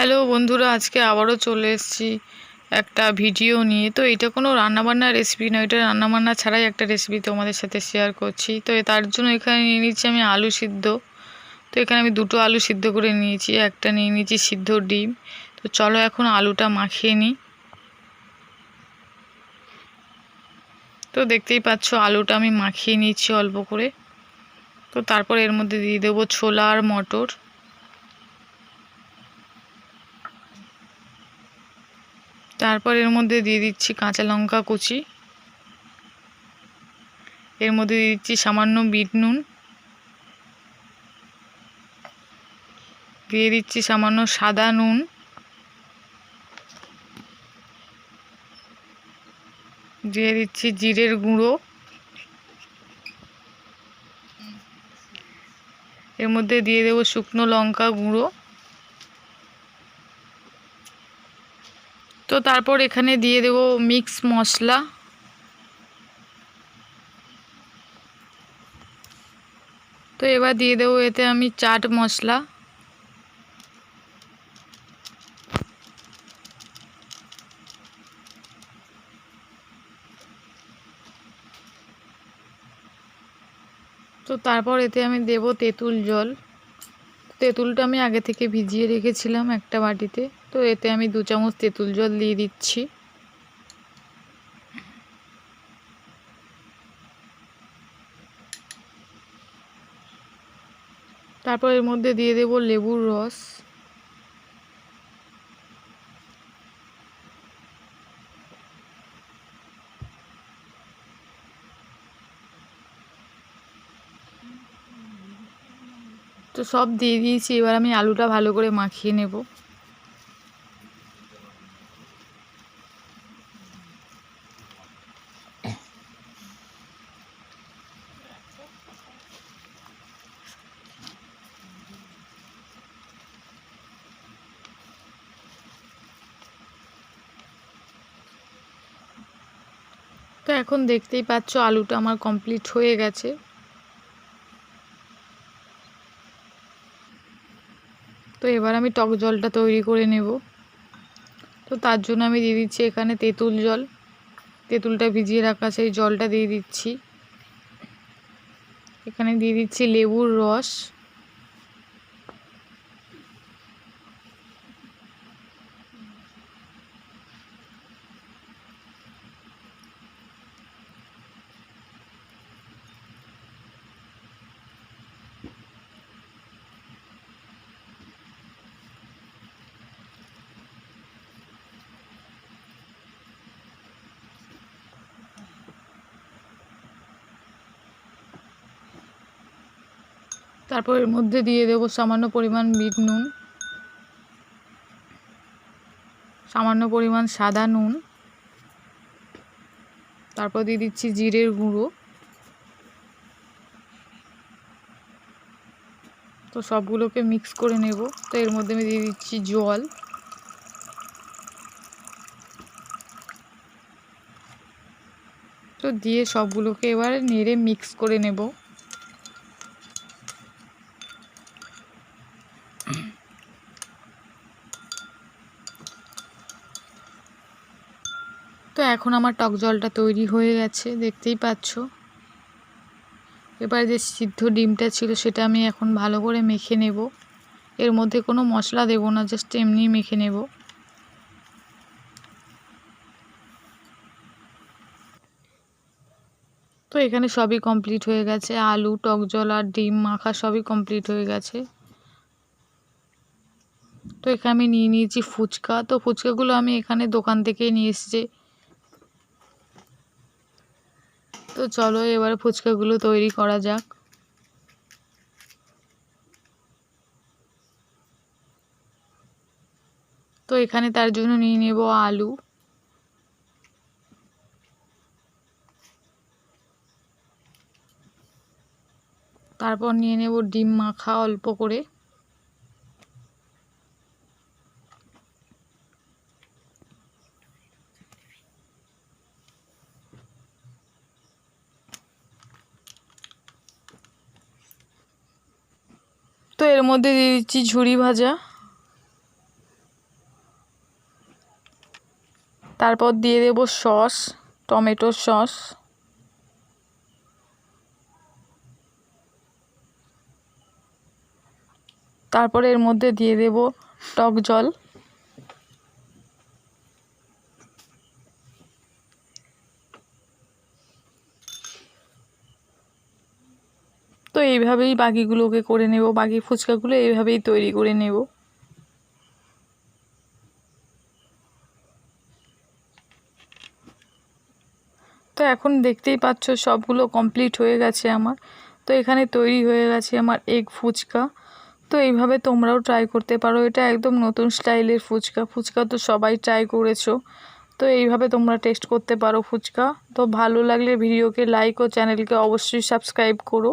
Hello বন্ধুরা, আজকে আবারও চলে এসেছি একটা ভিডিও নিয়ে। তো এটা কোনো রান্নাবান্নার রেসিপি নয়, এটা রান্নাবান্না ছাড়াই একটা রেসিপি তোমাদের সাথে শেয়ার করছি। তো তার জন্য এখানে নিয়ে নিচ্ছি আমি আলু সিদ্ধ। তো এখানে আমি দুটো আলু সিদ্ধ করে নিয়েছি, একটা নিয়ে নিয়েছি সিদ্ধ ডিম। তো চলো এখন আলুটা মাখিয়ে নিই। তো দেখতেই পাচ্ছ আলুটা আমি মাখিয়ে নিচ্ছি অল্প করে। তো তারপর এর মধ্যে দিয়ে দেবো ছোলা আর মটর। তারপর এর মধ্যে দিয়ে দিচ্ছি কাঁচা লঙ্কা কুচি। এর মধ্যে দিয়ে দিচ্ছি সামান্য বিট নুন, দিয়ে দিচ্ছি সামান্য সাদা নুন, দিয়ে দিচ্ছি জিরের গুঁড়ো, এর মধ্যে দিয়ে দেবো শুকনো লঙ্কা গুঁড়ো। তো তারপর এখানে দিয়ে দেবো মিক্স মশলা। তো এবার দিয়ে দেবো এতে আমি চাট মশলা। তো তারপর এতে আমি দেব তেঁতুল জল। তেঁতুলটা আমি আগে থেকে ভিজিয়ে রেখেছিলাম একটা বাটিতে। তো এতে আমি 2 চামচ তেঁতুল জল দিয়ে দিচ্ছি। তারপর এর মধ্যে দিয়ে দেব লেবুর রস। তো সব দিয়ে দিয়েছি, এবার আমি আলুটা ভালো করে মাখিয়ে নেব। তো এখন দেখতেই পাচ্ছ আলুটা আমার কমপ্লিট হয়ে গেছে। তো এবার আমি টক জলটা তৈরি করে নেব। তো তার জন্য আমি দিয়ে দিচ্ছি এখানে তেঁতুল জল। তেঁতুলটা ভিজিয়ে রাখা সেই জলটা দিয়ে দিচ্ছি। এখানে দিয়ে দিচ্ছি লেবুর রস। তারপর এর মধ্যে দিয়ে দেবো সামান্য পরিমাণ বিট নুন, সামান্য পরিমাণ সাদা নুন, তারপর দিয়ে দিচ্ছি জিরের গুঁড়ো। তো সবগুলোকে মিক্স করে নেব। তো এর মধ্যে আমি দিয়ে দিচ্ছি জল। তো দিয়ে সবগুলোকে এবার নেড়ে মিক্স করে নেব। তো এখন আমার টক জলটা তৈরি হয়ে গেছে, দেখতেই পাচ্ছ। এবার যে সিদ্ধ ডিমটা ছিল সেটা আমি এখন ভালো করে মেখে নেব। এর মধ্যে কোনো মশলা দেব না, জাস্ট এমনি মেখে নেব। তো এখানে সবই কমপ্লিট হয়ে গেছে, আলু, টক জল আর ডিম মাখা সবই কমপ্লিট হয়ে গেছে। তো এখানে আমি নিয়ে নিয়েছি ফুচকা। তো ফুচকাগুলো আমি এখানে দোকান থেকেই নিয়ে এসেছি। তো চলো এবার ফুচকাগুলো তৈরি করা যাক। তো এখানে তার জন্য নিয়ে নেব আলু, তারপর নিয়ে নেব ডিম মাখা অল্প করে, তো এর মধ্যে দিয়ে দিচ্ছি ঝুরি ভাজা, তারপর দিয়ে দেব সস, টমেটো সস। তারপরে এর মধ্যে দিয়ে দেব টক জল। তো এইভাবেই বাকিগুলোকে করে নেব, বাকি ফুচকাগুলো এইভাবেই তৈরি করে নেব। তো এখন দেখতেই পাচ্ছ সবগুলো কমপ্লিট হয়ে গেছে আমার। তো এখানে তৈরি হয়ে গেছে আমার এগ ফুচকা। তো এইভাবে তোমরাও ট্রাই করতে পারো, এটা একদম নতুন স্টাইলের ফুচকা। ফুচকা তো সবাই ট্রাই করেছো, তো এইভাবে তোমরা টেস্ট করতে পারো ফুচকা। তো ভালো লাগলে ভিডিওকে লাইক ও চ্যানেলকে অবশ্যই সাবস্ক্রাইব করো।